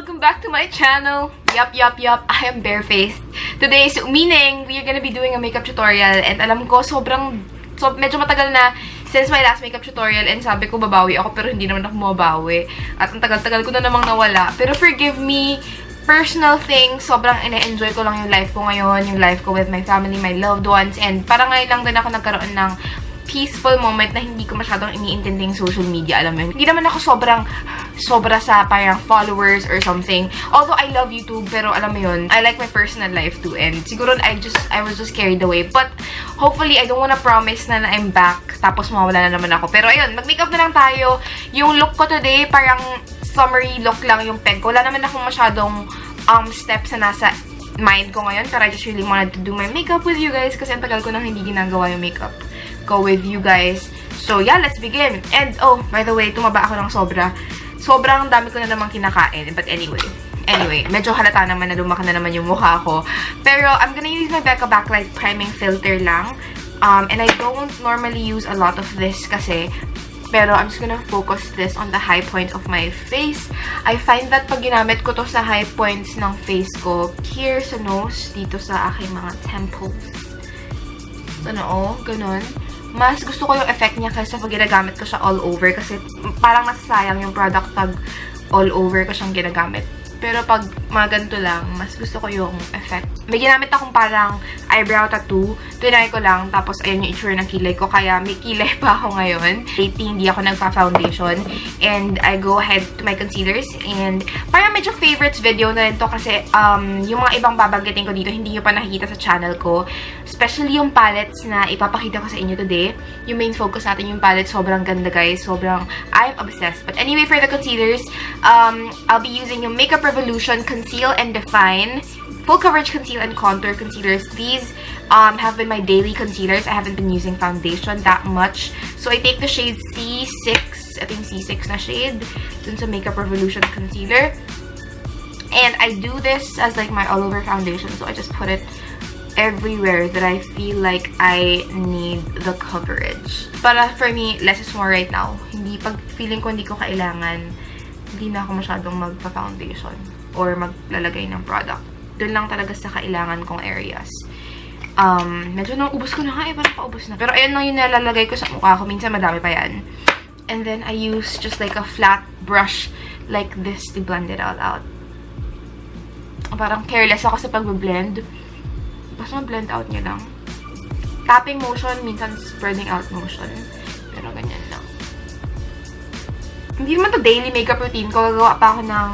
Welcome back to my channel. Yup. I am barefaced. Today, so meaning we are gonna be doing a makeup tutorial, and alam ko medyo matagal na since my last makeup tutorial, and sabi ko babawi ako pero hindi naman ako mabawi. At ang tagal-tagal ko na namang nawala. Pero forgive me, personal things, sobrang ina-enjoy ko lang yung life ko ngayon, yung life ko with my family, my loved ones, and parang ngayon lang din ako nagkaroon ng peaceful moment na hindi ko masyadong iniintinding social media, alam mo. Hindi naman ako sobra sa parang followers or something. Although I love YouTube, pero alam mo yun, I like my personal life too, and siguro I was just carried away. But hopefully, I don't wanna promise na I'm back, tapos mawala na naman ako. Pero ayun, mag-makeup na lang tayo. Yung look ko today, parang summery look lang yung peg ko. Wala naman akong masyadong steps na nasa mind ko ngayon, pero I just really wanted to do my makeup with you guys kasi ang tagal ko nang hindi ginagawa yung makeup ko with you guys. So yeah, let's begin. And oh, by the way, tumaba ako ng sobra. Sobrang dami ko na namang kinakain. But anyway, medyo halata naman na lumaki na naman yung mukha ko. Pero I'm gonna use my Becca Backlight priming filter lang. And I don't normally use a lot of this kasi, pero I'm just gonna focus this on the high points of my face. I find that pag ginamit ko to sa high points ng face ko, here sa nose, dito sa aking mga temples, sa noo, ganun, mas gusto ko yung effect niya kaysa pag ginagamit ko siya all over kasi parang nasasayang yung product pag all over ko siyang ginagamit. Pero pag mga ganito lang, mas gusto ko yung effect. May ginamit akong parang eyebrow tattoo. Tinry ko lang. Tapos, ayan yung itsura ng kilay ko. Kaya may kilay pa ako ngayon. Lately, hindi ako nagpa-foundation. And I go ahead to my concealers. And parang medyo favorites video na rin to kasi yung mga ibang babanggitin ko dito, hindi nyo pa nakikita sa channel ko. Especially yung palettes na ipapakita ko sa inyo today. Yung main focus natin yung palette. Sobrang ganda, guys. I'm obsessed. But anyway, for the concealers, I'll be using yung Makeup Revolution Conceal and Define Full Coverage Conceal and Contour Concealers. These have been my daily concealers. I haven't been using foundation that much. So I take the shade C6. I think C6 na shade. Dun sa Makeup Revolution Concealer. And I do this as like my all-over foundation. So I just put it everywhere that I feel like I need the coverage. Para for me, less is more right now. Pag feeling ko hindi ko kailangan, hindi na ako masyadong magpa-foundation or maglalagay ng product. Doon lang talaga sa kailangan kong areas. Medyo naubos ko na nga parang paubos na. Pero ayan lang yung nalalagay ko sa mukha ko. Minsan madami pa yan. And then I use just like a flat brush like this to blend it all out. Parang careless ako sa pag-blend. Basta ma-blend out niya lang. Tapping motion, minsan spreading out motion. Pero ganyan lang. Hindi naman to daily makeup routine ko. Gagawa pa ako ng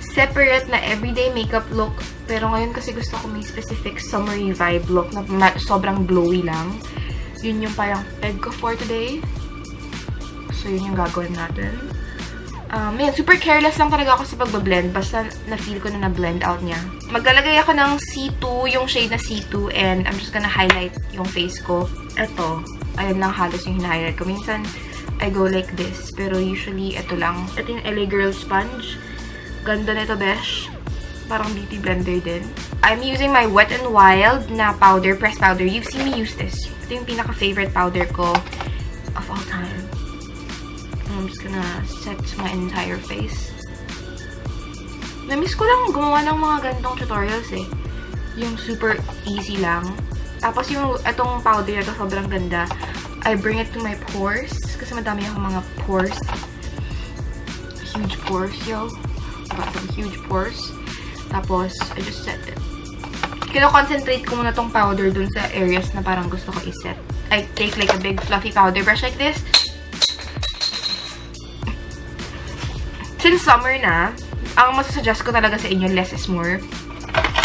separate na everyday makeup look. Pero ngayon kasi gusto ko may specific summery vibe look na sobrang glowy lang. Yun yung parang peg ko for today. So, yun yung gagawin natin. Yan, super careless lang talaga ako sa pagbablend. Basta na-feel ko na na-blend out niya. Maglalagay ako ng C2, yung shade na C2. And I'm just gonna highlight yung face ko. Eto. Ayun lang halos yung hina-highlight ko. Minsan, I go like this. Pero usually, ito lang. Ito yung LA Girl Sponge. Ganda nito, besh. Parang beauty blender din. I'm using my Wet n Wild na powder, pressed powder. You've seen me use this. Ito yung pinaka-favorite powder ko of all time. I'm just gonna set my entire face. Namiss ko lang gumawa ng mga ganitong tutorials eh. Yung super easy lang. Tapos yung itong powder na ito, sobrang ganda. I bring it to my pores. Kasi madami akong mga pores. Huge pores, yo. Got some huge pores. Tapos, I just set it. Kino-concentrate ko muna tong powder dun sa areas na parang gusto ko i-set. I take like a big fluffy powder brush like this. Since summer na, ang masasuggest ko talaga sa inyo, less is more.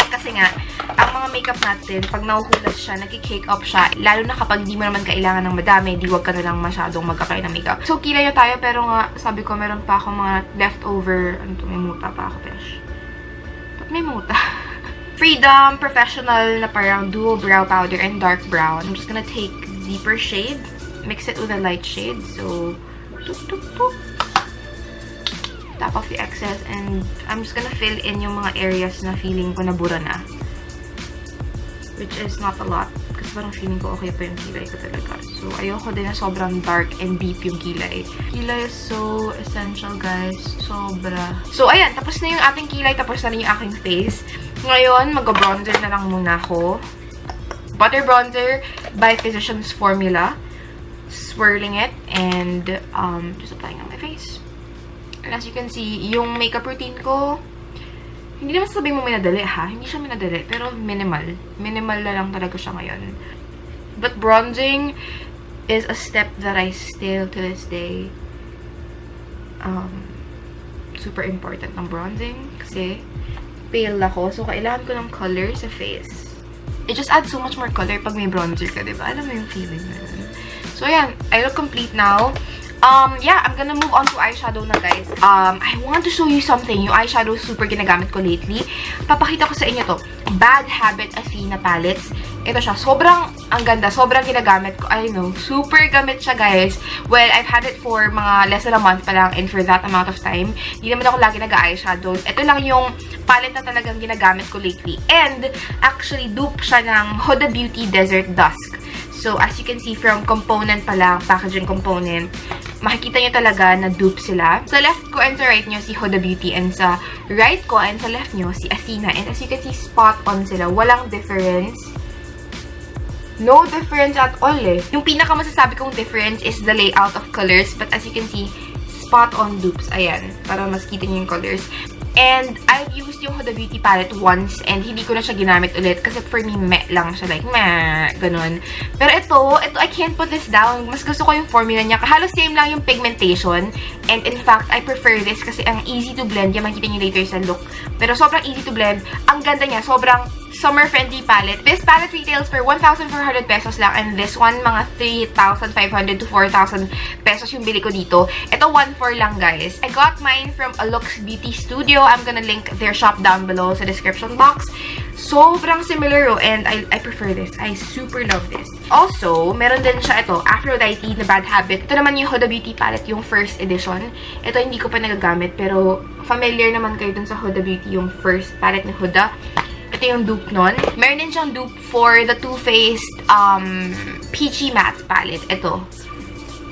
Kasi nga, ang mga makeup natin, pag nahuhulas siya, nag-cake up siya. Lalo na kapag hindi mo naman kailangan ng madami, di wag ka na lang masyadong mag-apply ng makeup. So, kilay na tayo, pero nga, sabi ko, meron pa akong mga leftover. Ano to? May muta pa ako, besh. Ba't may muta? Freedom Professional na parang dual brow powder and dark brown. I'm just gonna take deeper shade, mix it with a light shade. So, tuk, tuk, tuk. Tap off the excess, and I'm just gonna fill in yung mga areas na feeling ko nabura na. Which is not a lot. Parang feeling ko okay pa yung kilay ko talaga. So, ayoko din na sobrang dark and deep yung kilay. Kilay is so essential, guys. Sobra. So, ayan. Tapos na yung aking kilay. Tapos na rin yung aking face. Ngayon, mag-bronzer na lang muna ako. Butter bronzer by Physicians Formula. Swirling it and just applying on my face. And as you can see, yung makeup routine ko, hindi naman sabihin mo minadali ha. Hindi siya minadali, pero minimal. Minimal na lang talaga siya ngayon. But bronzing is a step that I still to this day super important ng bronzing kasi pale ako. So, kailangan ko ng color sa face. It just adds so much more color pag may bronzer ka, diba? Alam mo yung feeling na yun. So, ayan. I look complete now. Yeah, I'm gonna move on to eyeshadow na, guys. I want to show you something. Yung eyeshadow super ginagamit ko lately. Papakita ko sa inyo to. Bad Habit Athena palettes. Ito siya. Sobrang ang ganda. Sobrang ginagamit ko. I know. Super gamit siya, guys. Well, I've had it for mga less than a month pa lang and for that amount of time. Hindi naman ako lagi nag-eyeshadows. Ito lang yung palette na talagang ginagamit ko lately. And, actually, dupe siya ng Huda Beauty Desert Dusk. So, as you can see from component pa lang, packaging component, makikita nyo talaga na dupe sila. Sa left ko and sa right nyo, si Huda Beauty. And sa right ko and sa left nyo, si Athena. And as you can see, spot on sila. Walang difference. No difference at all eh. Yung pinaka-masasabi kong difference is the layout of colors. But as you can see, spot on dupes. Ayan. Para mas kita nyo yung colors. And I've used yung Huda Beauty palette once and hindi ko na siya ginamit ulit kasi for me, meh lang siya. Like, meh, ganun. Pero ito, I can't put this down. Mas gusto ko yung formula niya. Halos same lang yung pigmentation. And in fact, I prefer this kasi ang easy to blend. Yan, makikita niyo later sa look. Pero sobrang easy to blend. Ang ganda niya. Sobrang summer-friendly palette. This palette retails for 1,400 pesos lang. And this one, mga 3,500 to 4,000 pesos yung bili ko dito. Ito, 1,400 lang, guys. I got mine from a Lux Beauty Studio. I'm gonna link their shop down below sa description box. Sobrang similar, oh, and I prefer this. I super love this. Also, meron din siya ito, Aphrodite na Bad Habit. Ito naman yung Huda Beauty palette, yung first edition. Ito hindi ko pa nagagamit, pero familiar naman kayo dun sa Huda Beauty, yung first palette ni Huda. Ito yung dupe nun. Meron din siyang dupe for the Too Faced Peachy Matte palette. Ito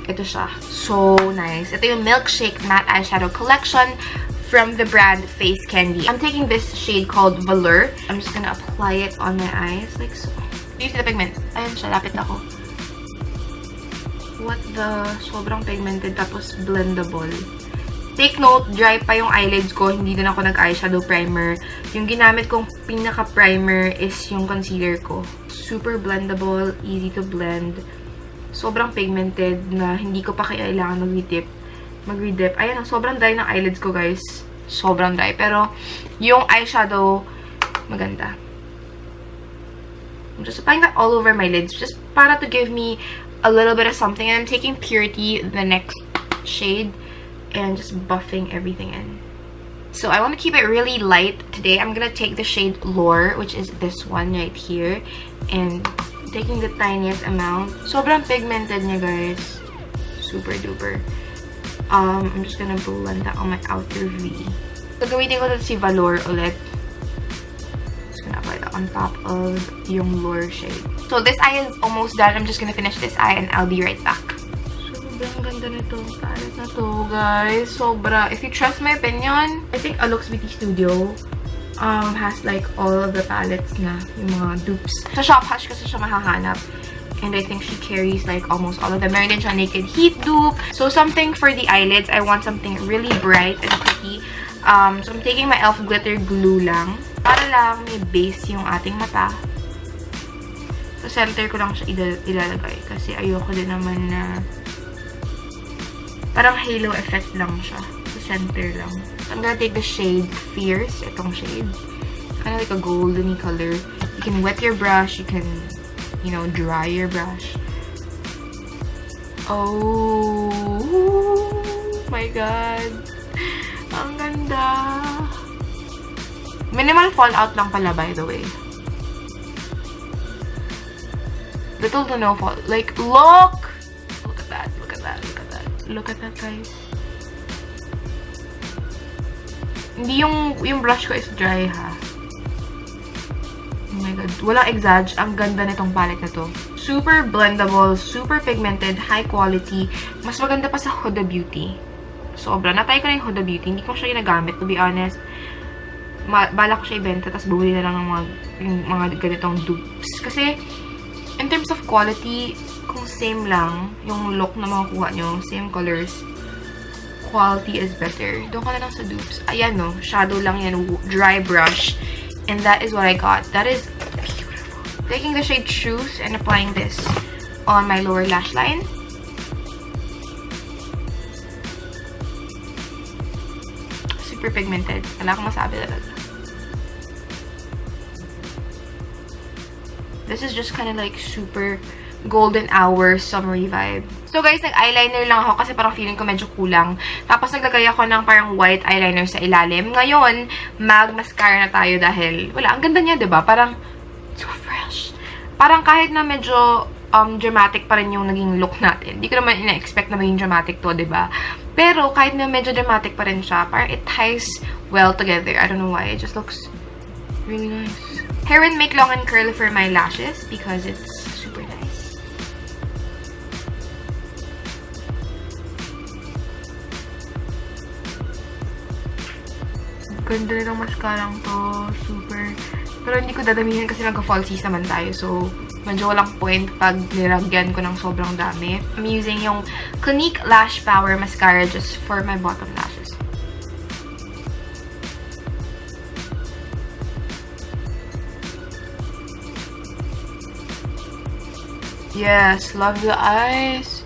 siya. So nice. Ito yung Milkshake Matte Eyeshadow Collection from the brand Face Candy. I'm taking this shade called Velour. I'm just gonna apply it on my eyes like so. Do you see the pigment? Ayan siya. Lapit ako. What the? Sobrang pigmented tapos blendable. Take note, dry pa yung eyelids ko. Hindi din ako nag-eyeshadow primer. Yung ginamit kong pinaka-primer is yung concealer ko. Super blendable, easy to blend. Sobrang pigmented na hindi ko pa kailangan mag-redip. Ayan, sobrang dry ng eyelids ko, guys. Sobrang dry. Pero, yung eyeshadow, maganda. I'm just applying that all over my lids. Just para to give me a little bit of something. And I'm taking Purity, the next shade. And just buffing everything in. So I want to keep it really light today. I'm gonna take the shade Lore, which is this one right here, and taking the tiniest amount. Sobrang pigmented niya, guys. Super duper. I'm just gonna blend that on my outer V. So gamitin ko si Velour ulit. Just gonna apply that on top of yung Lore shade. So this eye is almost done. I'm just gonna finish this eye and I'll be right back. Sobrang ganda nito. Palette na to, guys. Sobra. If you trust my opinion, I think a Lux Beauty Studio has like all of the palettes na, yung mga dupes. Sa Shop Hush kasi siya mahahanap. And I think she carries like almost all of them. Meron din siya Naked Heat dupe. So something for the eyelids. I want something really bright and pretty. So I'm taking my e.l.f. glitter glue lang. Para lang may base yung ating mata. Sa center ko lang siya ilalagay. Kasi ayoko din naman na parang halo effect lang siya. Sa center lang. So, I'm gonna take the shade Fierce. Itong shade. Kind of like a golden color. You can wet your brush. You can, you know, dry your brush. Oh my god. Ang ganda. Minimal fallout lang pala, by the way. Little to no fall. Like, look! Look at that. Look at that. Look at that. Look at that, guys. Hindi yung brush ko is dry, ha. Oh my god. Walang exag. Ang ganda nitong palette na to. Super blendable, super pigmented, high quality. Mas maganda pa sa Huda Beauty. Sobra. Natry ko na yung Huda Beauty. Hindi ko siya ginagamit, to be honest. Bala ko siya ibenta, tapos bumili na lang ng mga ganitong dupes. Kasi, in terms of quality, kung same lang yung look na makukuha nyo, same colors, quality is better. Doon ka na lang sa dupes. Ayan, no? Shadow lang yan. Dry brush. And that is what I got. That is beautiful. Taking the shade Choose and applying this on my lower lash line. Super pigmented. Wala akong masabi talaga. This is just kind of like super golden hour summery vibe. So guys, nag-eyeliner lang ako kasi parang feeling ko medyo kulang. Tapos naglagay ako ng parang white eyeliner sa ilalim. Ngayon, mag-mascara na tayo dahil, wala, ang ganda niya, diba? Parang, so fresh. Parang kahit na medyo dramatic pa rin yung naging look natin. Hindi ko naman ina-expect na maging dramatic to, diba? Pero kahit na medyo dramatic pa rin siya, parang it ties well together. I don't know why. It just looks really nice. Heroine Make Long and Curl for my lashes because it's super nice. Ganda rin ang mascarang to. Super. Pero hindi ko dadamihin kasi nagka-falsies naman tayo. So, medyo walang point pag nilagyan ko ng sobrang dami. I'm using yung Clinique Lash Power Mascara just for my bottom lashes. Yes, love the eyes.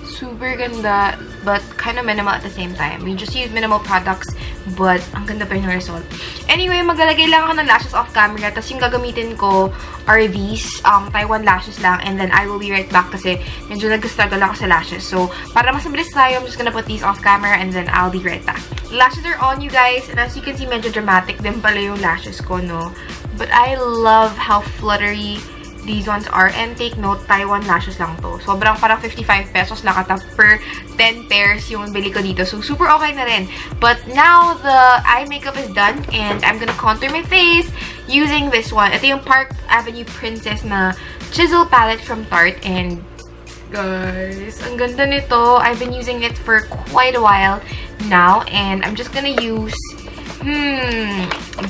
Super ganda, but kind of minimal at the same time. We just use minimal products, but ang ganda pa rin ng result. Anyway, maglalagay lang ako ng lashes off camera. Tapos yung gagamitin ko are these Taiwan lashes lang. And then I will be right back kasi medyo nag-struggle ako sa lashes. So, para mas mabilis tayo, I'm just gonna put these off camera and then I'll be right back. Lashes are on, you guys. And as you can see, medyo dramatic din pala yung lashes ko, no? But I love how fluttery these ones are. And take note, Taiwan lashes lang to. Sobrang parang 55 pesos lang ata per 10 pairs yung bili ko dito. So, super okay na rin. But now, the eye makeup is done. And I'm gonna contour my face using this one. Ito yung Park Avenue Princess na Chisel palette from Tarte. And, guys, ang ganda nito. I've been using it for quite a while now. And I'm just gonna use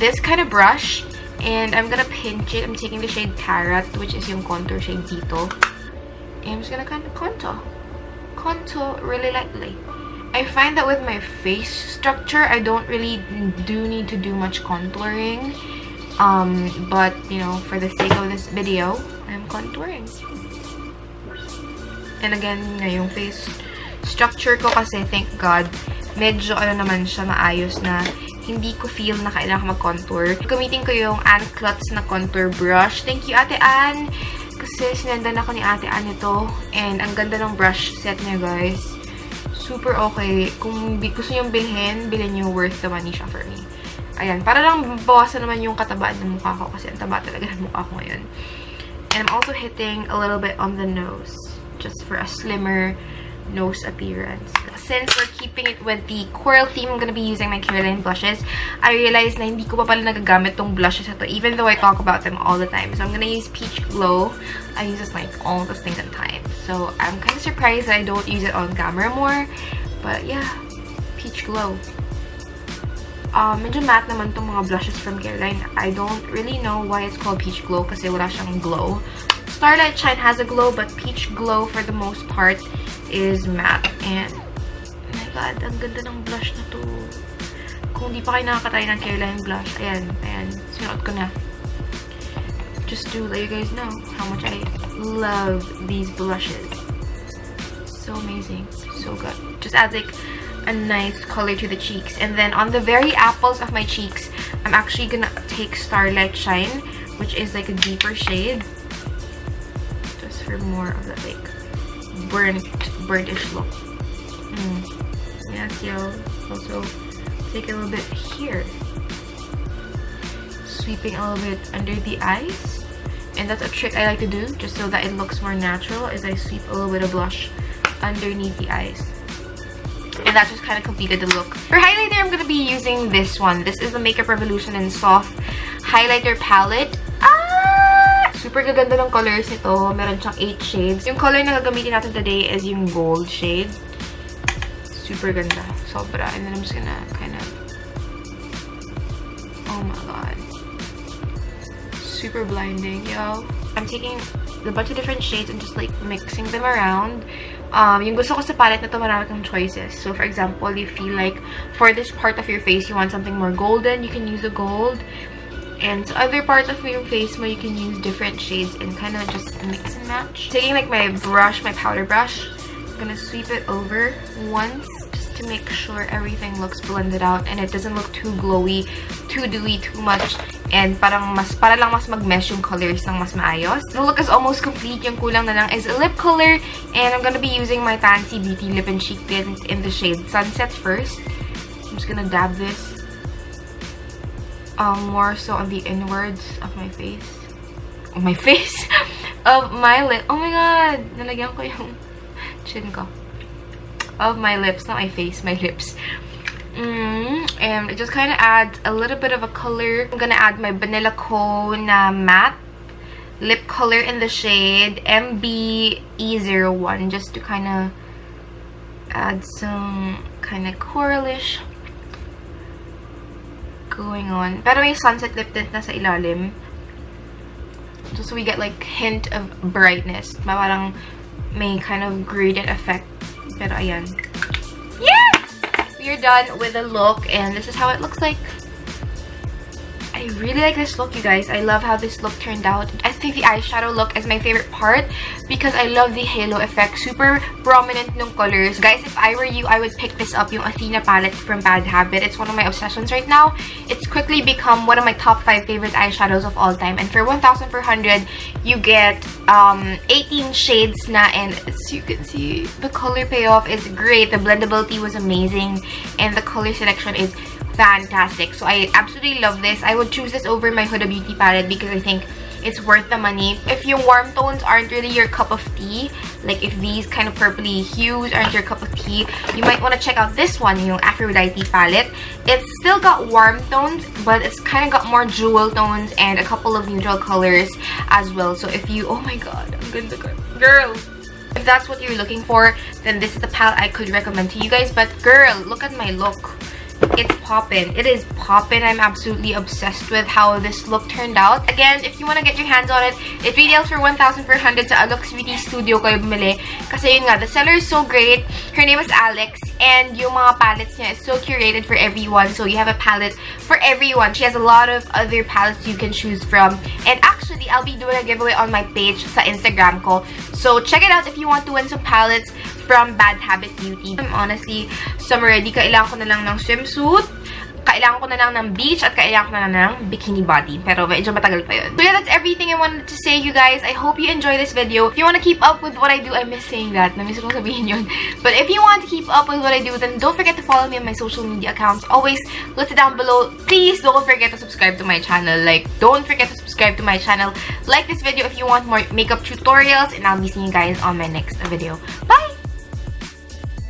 this kind of brush. And I'm gonna pinch it. I'm taking the shade Carrot, which is yung contour shade dito. And I'm just gonna kind of contour. Contour really lightly. I find that with my face structure, I don't really need to do much contouring. But, you know, for the sake of this video, I'm contouring. And again, yung face structure ko kasi, thank God, medyo ano naman siya maayos na hindi ko feel na kailangan mag-contour. Gamitin ko yung Ann Klutz na contour brush. Thank you, Ate Ann! Kasi sinendan ako ni Ate Ann ito. And ang ganda ng brush set niya, guys. Super okay. Kung gusto nyo bilhin nyo, worth the money siya for me. Ayan. Para lang bawasan naman yung katabaan ng mukha ko. Kasi ang taba talaga ng mukha ko ngayon. And I'm also hitting a little bit on the nose. Just for a slimmer nose appearance. Since we're keeping it with the coral theme, I'm gonna be using my Careline blushes. I realized na hindi ko pa pala nagagamit tong blushes na to, even though I talk about them all the time. So I'm gonna use Peach Glow. I use this like all the stinking time. So I'm kind of surprised that I don't use it on camera more. But yeah, Peach Glow. Medyo matte naman tong mga blushes from Careline. I don't really know why it's called Peach Glow kasi wala siyang glow. Starlight Shine has a glow, but Peach Glow for the most part is matte. And oh my god, ang ganda ng blush na to. Kung di pa kayo nakakatry ng Careline blush, ayan, sinuot ko na. Just to let you guys know how much I love these blushes. So amazing, so good. Just adds like a nice color to the cheeks. And then on the very apples of my cheeks, I'm actually gonna take Starlight Shine, which is like a deeper shade. Just for more of that like burnt-ish look. Yes, you'll also take a little bit here. Sweeping a little bit under the eyes. And that's a trick I like to do, just so that it looks more natural, is I sweep a little bit of blush underneath the eyes. And that just kind of completed the look. For highlighter, I'm going to be using this one. This is the Makeup Revolution in Soph highlighter palette. Super gaganda ng colors nito. Meron siyang 8 shades. Yung color na gagamitin natin today is yung gold shade. Super ganda. Sobra. And then I'm just gonna kind of... Oh my god. Super blinding, yo. I'm taking a bunch of different shades and just like mixing them around. Yung gusto ko sa palette na to, marami kang choices. So, for example, you feel like for this part of your face, you want something more golden, you can use the gold. And sa other part of your face mo, you can use different shades and kind of just mix and match. Taking like my brush, my powder brush, I'm gonna sweep it over once just to make sure everything looks blended out and it doesn't look too glowy, too dewy, too much. And para lang mas mag-mesh yung colors ng mas maayos. The look is almost complete. Yung kulang na lang is a lip color. And I'm gonna be using my Tancey Beauty Lip and Cheek Tint in the shade Sunset first. I'm just gonna dab this. More so on the inwards of my face. Of my face? Of my lip. Oh my god! Nalagyan ko yung chin ko. Of my lips. Not my face, my lips. And it just kind of adds a little bit of a color. I'm gonna add my Banila na matte lip color in the shade MB-E01 just to kind of add some kind of coralish going on. Pero may sunset lip tint na sa ilalim. Just so we get like hint of brightness. Parang may kind of gradient effect. Pero ayan. Yes! We're done with the look and this is how it looks like. I really like this look, you guys. I love how this look turned out. I think the eyeshadow look is my favorite part because I love the halo effect. Super prominent nung colors. Guys, if I were you, I would pick this up, yung Athena palette from Bad Habit. It's one of my obsessions right now. It's quickly become one of my top 5 favorite eyeshadows of all time. And for 1,400, you get 18 shades na, and as you can see, the color payoff is great. The blendability was amazing and the color selection is fantastic. So I absolutely love this. I would choose this over my Huda Beauty palette because I think it's worth the money. If your warm tones aren't really your cup of tea, like if these kind of purpley hues aren't your cup of tea, you might want to check out this one, yung Aphrodite palette. It's still got warm tones, but it's kind of got more jewel tones and a couple of neutral colors as well. So if you, oh my god, I'm gonna girl. If that's what you're looking for, then this is the palette I could recommend to you guys. But girl, look at my look. It's poppin'. It is poppin'. I'm absolutely obsessed with how this look turned out. Again, if you want to get your hands on it, it retails for 1,400 sa Alux Beauty Studio kayo bumili. Kasi yun nga, the seller is so great. Her name is Alex. And yung mga palettes niya is so curated for everyone. So you have a palette for everyone. She has a lot of other palettes you can choose from. And actually, I'll be doing a giveaway on my page sa Instagram ko. So check it out if you want to win some palettes from Bad Habit Beauty. Honestly, summer ready. Kailangan ko na lang ng swimsuit. Kailangan ko na lang ng beach at kailangan ko na lang ng bikini body. Pero medyo matagal pa yun. So yeah, that's everything I wanted to say, you guys. I hope you enjoy this video. If you want to keep up with what I do, I miss saying that. Namiss kong sabihin yun. But if you want to keep up with what I do, then don't forget to follow me on my social media accounts. Always listed down below. Please don't forget to subscribe to my channel. Like, don't forget to subscribe to my channel. Like this video if you want more makeup tutorials. And I'll be seeing you guys on my next video. Bye!